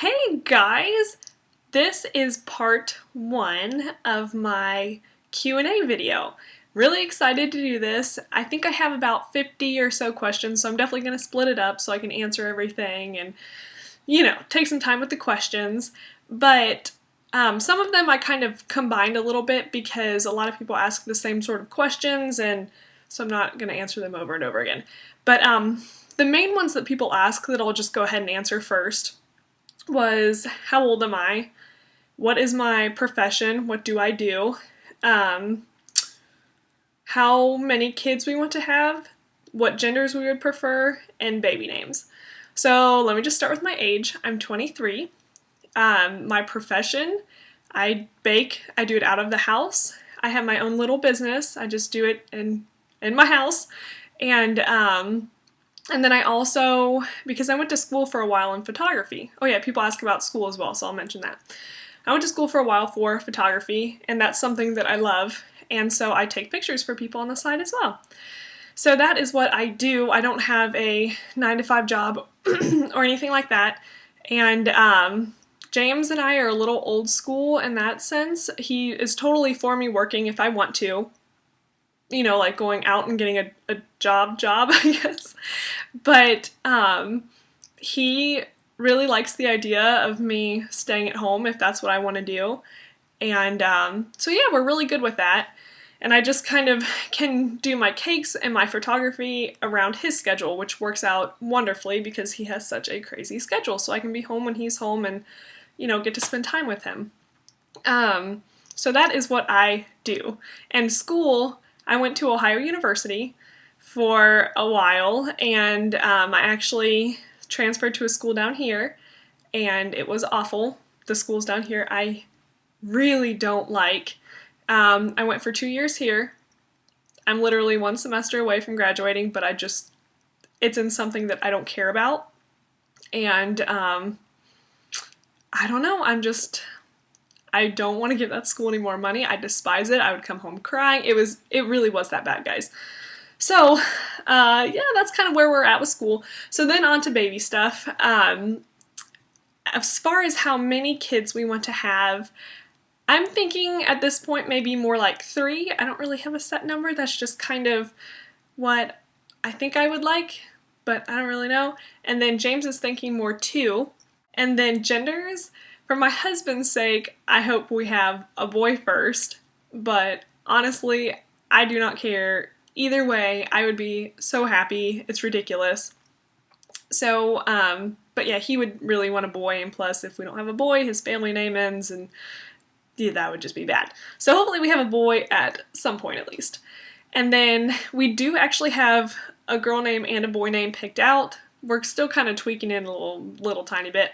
Hey guys! This is part 1 of my Q&A video. Really excited to do this. I think I have about 50 or so questions, so I'm definitely going to split it up so I can answer everything and, take some time with the questions. But some of them I kind of combined a little bit because a lot of people ask the same sort of questions, and so I'm not going to answer them over and over again. But the main ones that people ask that I'll just go ahead and answer first was, how old am I? What is my profession? What do I do? How many kids we want to have? What genders we would prefer? And baby names. So let me just start with my age. I'm 23. My profession, I bake. I do it out of the house. I have my own little business. I just do it in my house. And then I also, because I went to school for a while in photography. Oh yeah, people ask about school as well, so I'll mention that. I went to school for a while for photography, and that's something that I love, and so I take pictures for people on the side as well. So that is what I do. I don't have a 9-to-5 job or anything like that, and James and I are a little old school in that sense. He is totally for me working if I want to. Like going out and getting a job, I guess. But he really likes the idea of me staying at home if that's what I want to do. And so yeah, we're really good with that. And I just kind of can do my cakes and my photography around his schedule, which works out wonderfully because he has such a crazy schedule. So I can be home when he's home and, get to spend time with him. So that is what I do. And school, I went to Ohio University for a while, and I actually transferred to a school down here, and it was awful. The schools down here I really don't like. I went for 2 years here. I'm literally 1 semester away from graduating, but it's in something that I don't care about, and I don't know, I don't want to give that school any more money. I despise it. I would come home crying. It really was that bad, guys. So, yeah, that's kind of where we're at with school. So then on to baby stuff. As far as how many kids we want to have, I'm thinking at this point maybe more like 3. I don't really have a set number. That's just kind of what I think I would like, but I don't really know. And then James is thinking more 2. And then genders, for my husband's sake, I hope we have a boy first, but honestly, I do not care. Either way, I would be so happy. It's ridiculous. So, but yeah, he would really want a boy, and plus, if we don't have a boy, his family name ends, and yeah, that would just be bad. So hopefully we have a boy at some point at least. And then we do actually have a girl name and a boy name picked out. We're still kind of tweaking it a little tiny bit.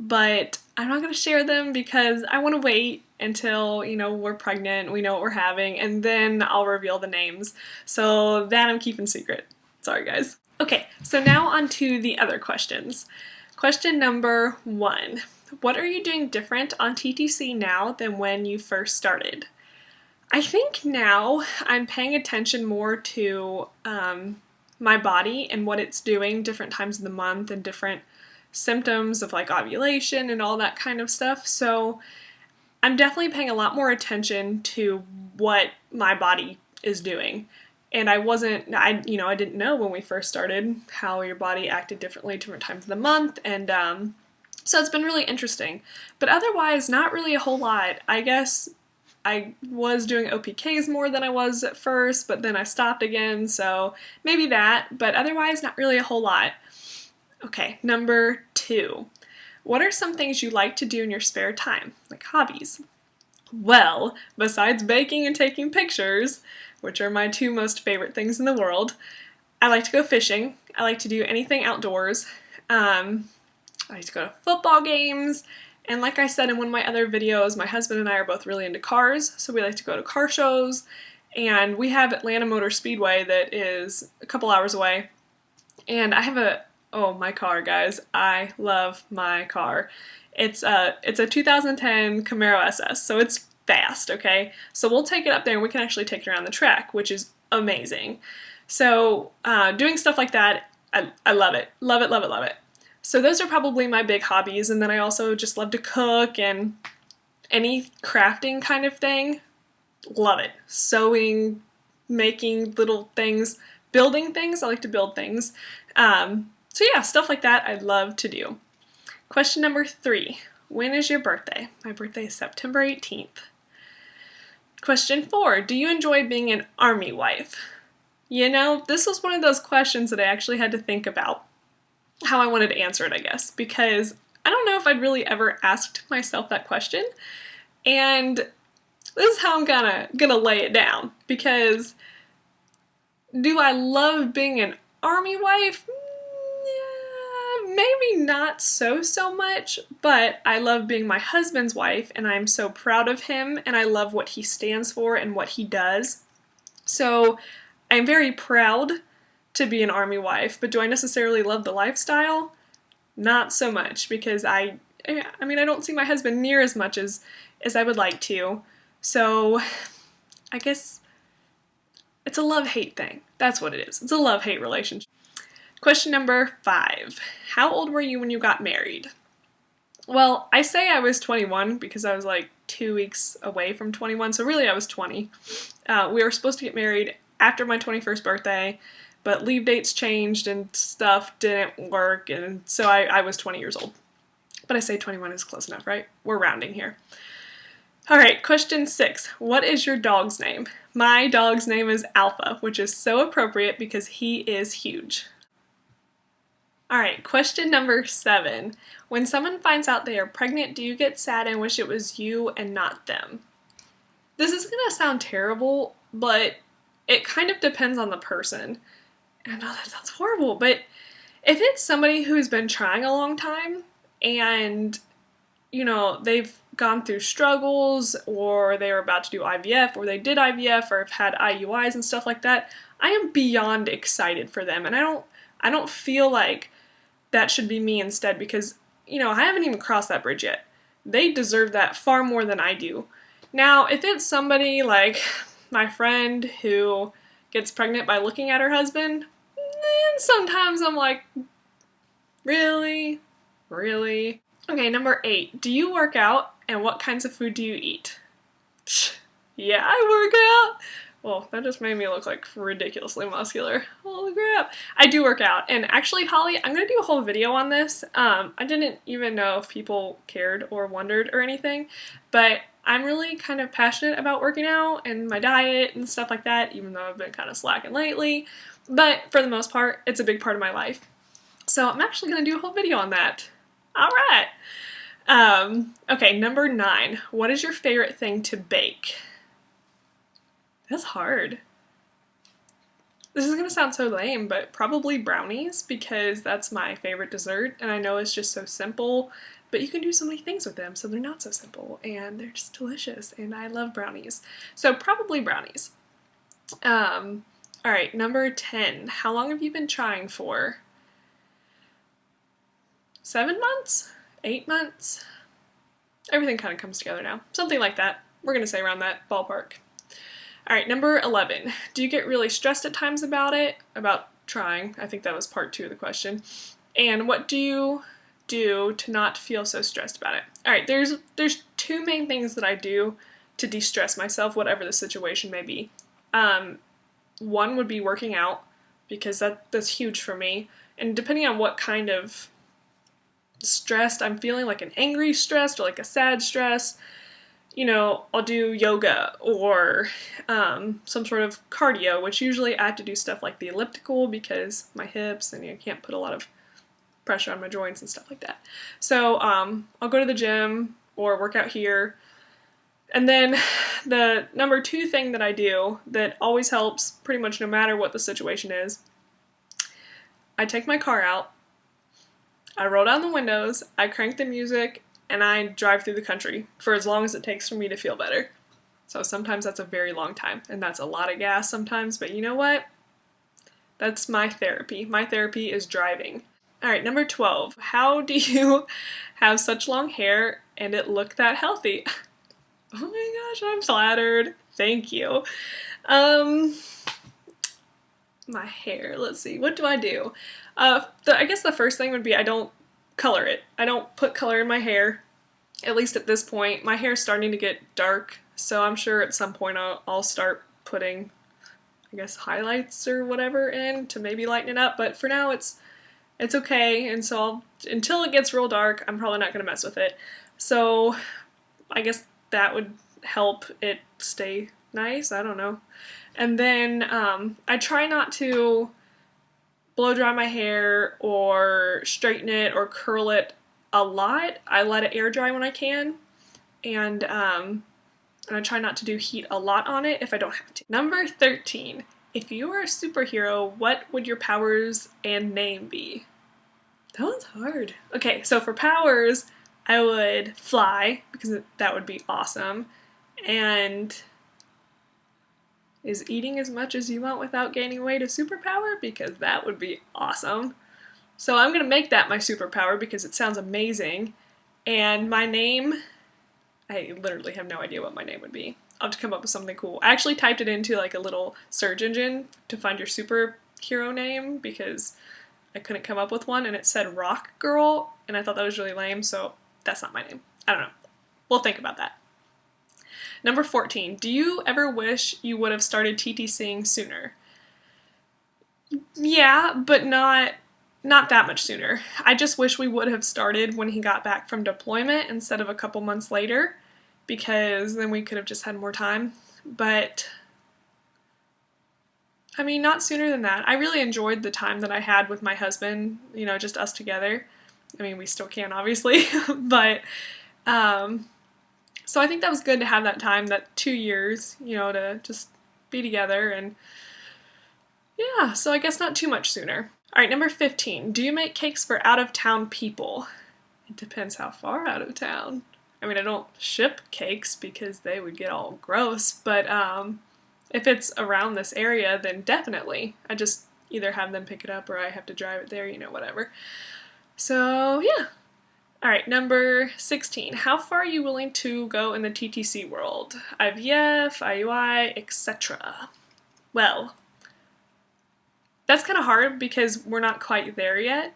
But I'm not going to share them because I want to wait until, we're pregnant, we know what we're having, and then I'll reveal the names. So that I'm keeping secret. Sorry, guys. Okay, so now on to the other questions. Question number 1. What are you doing different on TTC now than when you first started? I think now I'm paying attention more to my body and what it's doing different times of the month and different symptoms of like ovulation and all that kind of stuff. So I'm definitely paying a lot more attention to what my body is doing. And I didn't know when we first started how your body acted differently different times of the month, and so it's been really interesting. But otherwise, not really a whole lot. I guess I was doing OPKs more than I was at first, but then I stopped again, so maybe that, but otherwise not really a whole lot. Okay, number 2. What are some things you like to do in your spare time, like hobbies? Well, besides baking and taking pictures, which are my 2 most favorite things in the world, I like to go fishing. I like to do anything outdoors. I like to go to football games, and like I said in one of my other videos, my husband and I are both really into cars, so we like to go to car shows, and we have Atlanta Motor Speedway that is a couple hours away, and I have my car, guys. I love my car. It's a 2010 Camaro SS, so it's fast, okay? So we'll take it up there and we can actually take it around the track, which is amazing. So doing stuff like that, I love it. Love it, love it, love it. So those are probably my big hobbies, and then I also just love to cook and any crafting kind of thing. Love it. Sewing, making little things, building things. I like to build things. So yeah, stuff like that I love to do. Question number 3. When is your birthday? My birthday is September 18th. Question 4. Do you enjoy being an army wife? You know, this was one of those questions that I actually had to think about how I wanted to answer it, I guess, because I don't know if I'd really ever asked myself that question, and this is how I'm gonna lay it down, because do I love being an army wife? Yeah, maybe not so much, but I love being my husband's wife, and I'm so proud of him, and I love what he stands for and what he does. So I'm very proud to be an army wife, but do I necessarily love the lifestyle? Not so much, because I don't see my husband near as much as I would like to. So I guess it's a love-hate thing. That's what it is. It's a love-hate relationship. Question number 5. How old were you when you got married? Well, I say I was 21 because I was like 2 weeks away from 21, so really I was 20. We were supposed to get married after my 21st birthday, but leave dates changed and stuff didn't work, and so I was 20 years old. But I say 21 is close enough, right? We're rounding here. Alright, question 6. What is your dog's name? My dog's name is Alpha, which is so appropriate because he is huge. Alright, question number 7. When someone finds out they are pregnant, do you get sad and wish it was you and not them? This is gonna sound terrible, but it kind of depends on the person. I know that sounds horrible, but if it's somebody who's been trying a long time and, you know, they've gone through struggles, or they were about to do IVF, or they did IVF, or have had IUIs and stuff like that, I am beyond excited for them, and I don't feel like that should be me instead, because, you know, I haven't even crossed that bridge yet. They deserve that far more than I do. Now, if it's somebody like my friend who gets pregnant by looking at her husband, then sometimes I'm like, really? Really? Okay, number 8. Do you work out, and what kinds of food do you eat? Yeah, I work out! Well, that just made me look like ridiculously muscular. Holy crap. I do work out, and actually, Holly, I'm gonna do a whole video on this. I didn't even know if people cared or wondered or anything, but I'm really kind of passionate about working out and my diet and stuff like that, even though I've been kind of slacking lately. But for the most part, it's a big part of my life. So I'm actually gonna do a whole video on that. Alright. Okay, number 9. What is your favorite thing to bake? That's hard. This is gonna sound so lame, but probably brownies, because that's my favorite dessert, and I know it's just so simple, but you can do so many things with them, so they're not so simple, and they're just delicious, and I love brownies. So probably brownies. Alright, number 10. How long have you been trying for? 7 months? 8 months? Everything kind of comes together now. Something like that. We're gonna say around that ballpark. Alright, number 11. Do you get really stressed at times about it? About trying. I think that was part 2 of the question. And what do you do to not feel so stressed about it? Alright, there's 2 main things that I do to de-stress myself, whatever the situation may be. One would be working out, because that's huge for me. And depending on what kind of stressed I'm feeling, like an angry stress or like a sad stress, you know, I'll do yoga or some sort of cardio, which usually I have to do stuff like the elliptical because my hips, and I can't put a lot of pressure on my joints and stuff like that. So I'll go to the gym or work out here. And then the number 2 thing that I do that always helps pretty much no matter what the situation is, I take my car out, I roll down the windows, I crank the music, and I drive through the country for as long as it takes for me to feel better. So sometimes that's a very long time, and that's a lot of gas sometimes, but you know what? That's my therapy. My therapy is driving. Alright, number 12. How do you have such long hair and it look that healthy? Oh my gosh, I'm flattered. Thank you. My hair, let's see, what do I do? I guess the first thing would be I don't color it. I don't put color in my hair, at least at this point. My hair's starting to get dark, so I'm sure at some point I'll start putting, I guess, highlights or whatever in to maybe lighten it up, but for now it's okay, and so until it gets real dark, I'm probably not going to mess with it. So I guess that would help it stay nice, I don't know. And then I try not to blow dry my hair or straighten it or curl it a lot. I let it air dry when I can, and I try not to do heat a lot on it if I don't have to. Number 13. If you were a superhero, what would your powers and name be? That one's hard. Okay, so for powers, I would fly, because that would be awesome. And is eating as much as you want without gaining weight a superpower? Because that would be awesome. So I'm going to make that my superpower because it sounds amazing. And my name, I literally have no idea what my name would be. I'll have to come up with something cool. I actually typed it into like a little search engine to find your superhero name because I couldn't come up with one, and it said Rock Girl, and I thought that was really lame, so that's not my name. I don't know. We'll think about that. Number 14. Do you ever wish you would have started TTCing sooner? Yeah, but not that much sooner. I just wish we would have started when he got back from deployment instead of a couple months later, because then we could have just had more time. But I mean, not sooner than that. I really enjoyed the time that I had with my husband, you know, just us together. I mean, we still can, obviously, but, so I think that was good to have that time, that 2 years, you know, to just be together, and yeah, so I guess not too much sooner. Alright, number 15. Do you make cakes for out-of-town people? It depends how far out of town. I mean, I don't ship cakes because they would get all gross, but, if it's around this area, then definitely. I just either have them pick it up or I have to drive it there, you know, whatever. So, yeah. Alright, number 16. How far are you willing to go in the TTC world? IVF, IUI, etc. Well, that's kind of hard because we're not quite there yet.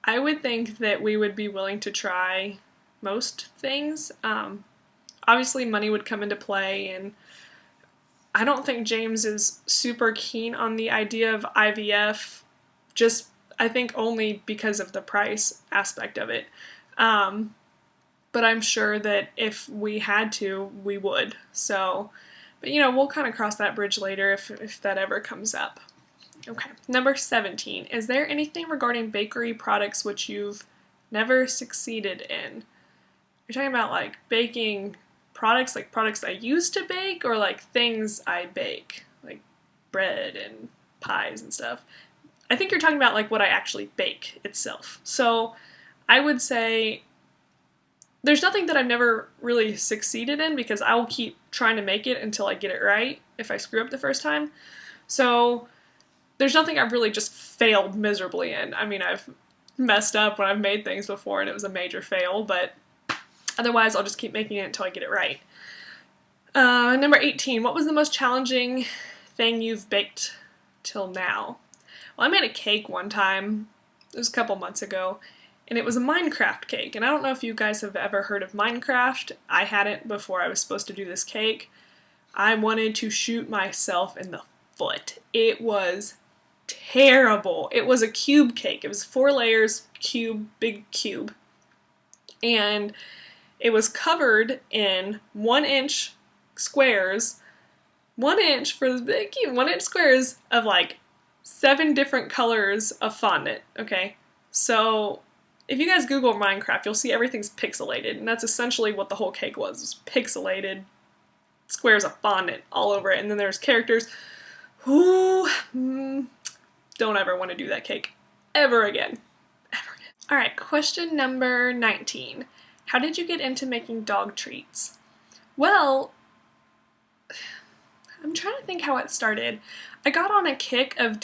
I would think that we would be willing to try most things. Obviously, money would come into play, and I don't think James is super keen on the idea of IVF, just I think only because of the price aspect of it. But I'm sure that if we had to, we would. So, but you know, we'll kind of cross that bridge later if that ever comes up. Okay, number 17. Is there anything regarding bakery products which you've never succeeded in? You're talking about like baking products, like products I used to bake, or like things I bake, like bread and pies and stuff? I think you're talking about like what I actually bake itself. So I would say there's nothing that I've never really succeeded in because I will keep trying to make it until I get it right if I screw up the first time. So there's nothing I've really just failed miserably in. I mean, I've messed up when I've made things before and it was a major fail, but otherwise I'll just keep making it until I get it right. Number 18. What was the most challenging thing you've baked till now? Well, I made a cake one time. It was a couple months ago. And it was a Minecraft cake. And I don't know if you guys have ever heard of Minecraft. I hadn't before I was supposed to do this cake. I wanted to shoot myself in the foot. It was terrible. It was a cube cake. It was 4 layers, cube, big cube. And it was covered in 1-inch squares. 1 inch for this big cube. 1-inch squares of like 7 different colors of fondant. Okay? So if you guys Google Minecraft, you'll see everything's pixelated, and that's essentially what the whole cake was pixelated squares of fondant all over it, and then there's characters. Don't ever want to do that cake. Ever again. Ever again. Alright, question number 19. How did you get into making dog treats? Well, I'm trying to think how it started. I got on a kick of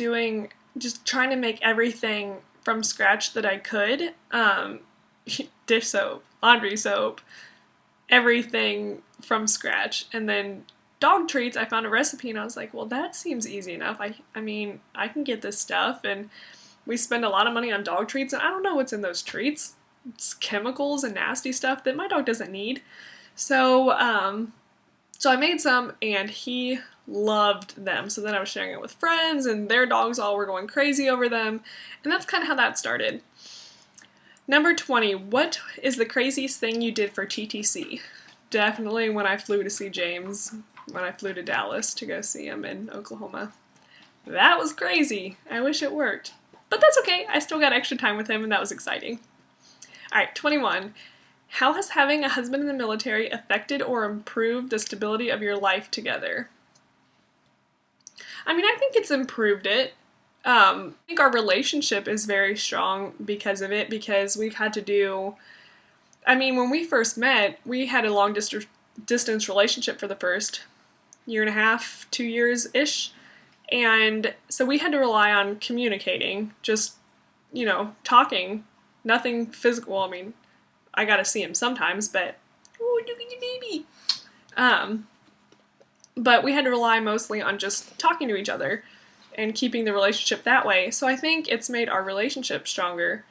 just trying to make everything from scratch that I could. Dish soap, laundry soap, everything from scratch. And then dog treats, I found a recipe and I was like, well, that seems easy enough. I mean, I can get this stuff, and we spend a lot of money on dog treats, and I don't know what's in those treats. chemicals and nasty stuff that my dog doesn't need. So, so I made some and he loved them. So then I was sharing it with friends and their dogs all were going crazy over them. And that's kind of how that started. Number 20, what is the craziest thing you did for TTC? Definitely when I flew to see James, when I flew to Dallas to go see him in Oklahoma. That was crazy. I wish it worked. But that's okay. I still got extra time with him and that was exciting. Alright, 21. How has having a husband in the military affected or improved the stability of your life together? I mean, I think it's improved it. I think our relationship is very strong because of it, because we've had to do, I mean, when we first met, we had a long distance relationship for the first year and a half, 2 years-ish, and so we had to rely on communicating, just, you know, talking, nothing physical. I mean, I gotta see him sometimes, but, oh, look at your baby. But we had to rely mostly on just talking to each other and keeping the relationship that way. So I think it's made our relationship stronger.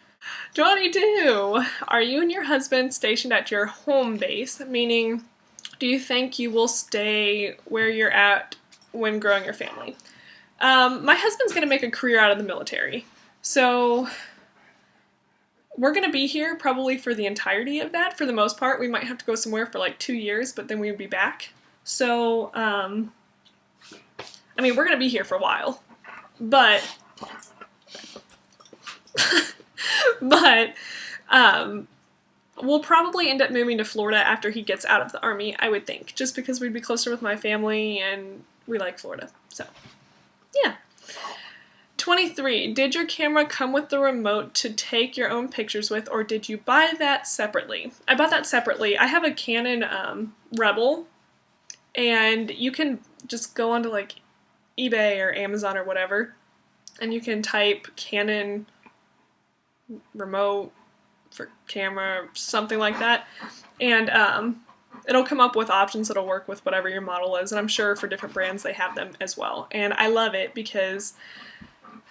22. Are you and your husband stationed at your home base? Meaning, do you think you will stay where you're at when growing your family? My husband's going to make a career out of the military. So we're going to be here probably for the entirety of that. For the most part, we might have to go somewhere for like 2 years, but then we would be back. So, I mean, we're going to be here for a while. But, we'll probably end up moving to Florida after he gets out of the Army, I would think, just because we'd be closer with my family and we like Florida. So, yeah. 23. Did your camera come with the remote to take your own pictures with, or did you buy that separately? I bought that separately. I have a Canon Rebel, and you can just go onto like eBay or Amazon or whatever, and you can type Canon remote for camera, something like that, and it'll come up with options that'll work with whatever your model is, and I'm sure for different brands they have them as well. And I love it because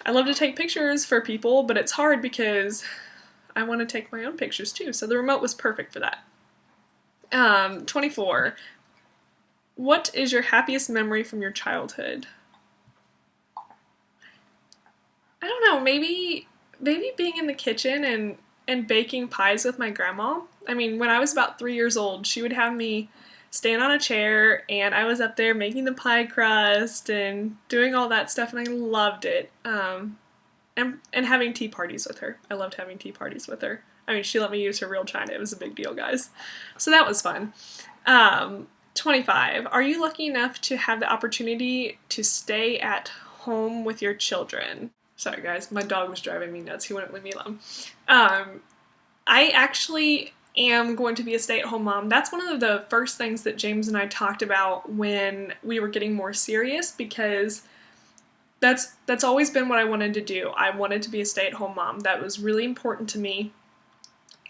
I love to take pictures for people, but it's hard because I want to take my own pictures too, so the remote was perfect for that. 24. What is your happiest memory from your childhood? I don't know, maybe being in the kitchen and baking pies with my grandma. I mean, when I was about 3 years old, she would have me stand on a chair, and I was up there making the pie crust and doing all that stuff, and I loved it. And having tea parties with her. I loved having tea parties with her. I mean, she let me use her real china. It was a big deal, guys. So that was fun. 25. Are you lucky enough to have the opportunity to stay at home with your children? Sorry guys, my dog was driving me nuts. He wouldn't leave me alone. I actually am going to be a stay-at-home mom. That's one of the first things that James and I talked about when we were getting more serious, because that's always been what I wanted to do. I wanted to be a stay-at-home mom. That was really important to me.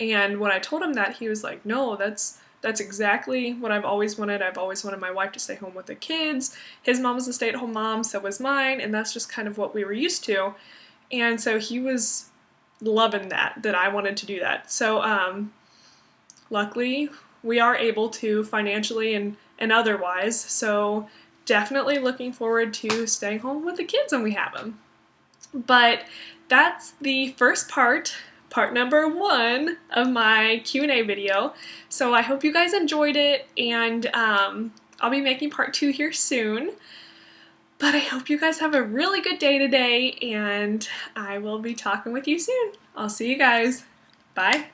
And when I told him that, he was like, no, that's exactly what I've always wanted. I've always wanted my wife to stay home with the kids. His mom was a stay-at-home mom, so was mine, and that's just kind of what we were used to. And so he was loving that I wanted to do that. So luckily, we are able to financially and otherwise, so definitely looking forward to staying home with the kids when we have them. But that's the first part number 1 of my Q&A video. So I hope you guys enjoyed it, and I'll be making part 2 here soon. But I hope you guys have a really good day today, and I will be talking with you soon. I'll see you guys. Bye.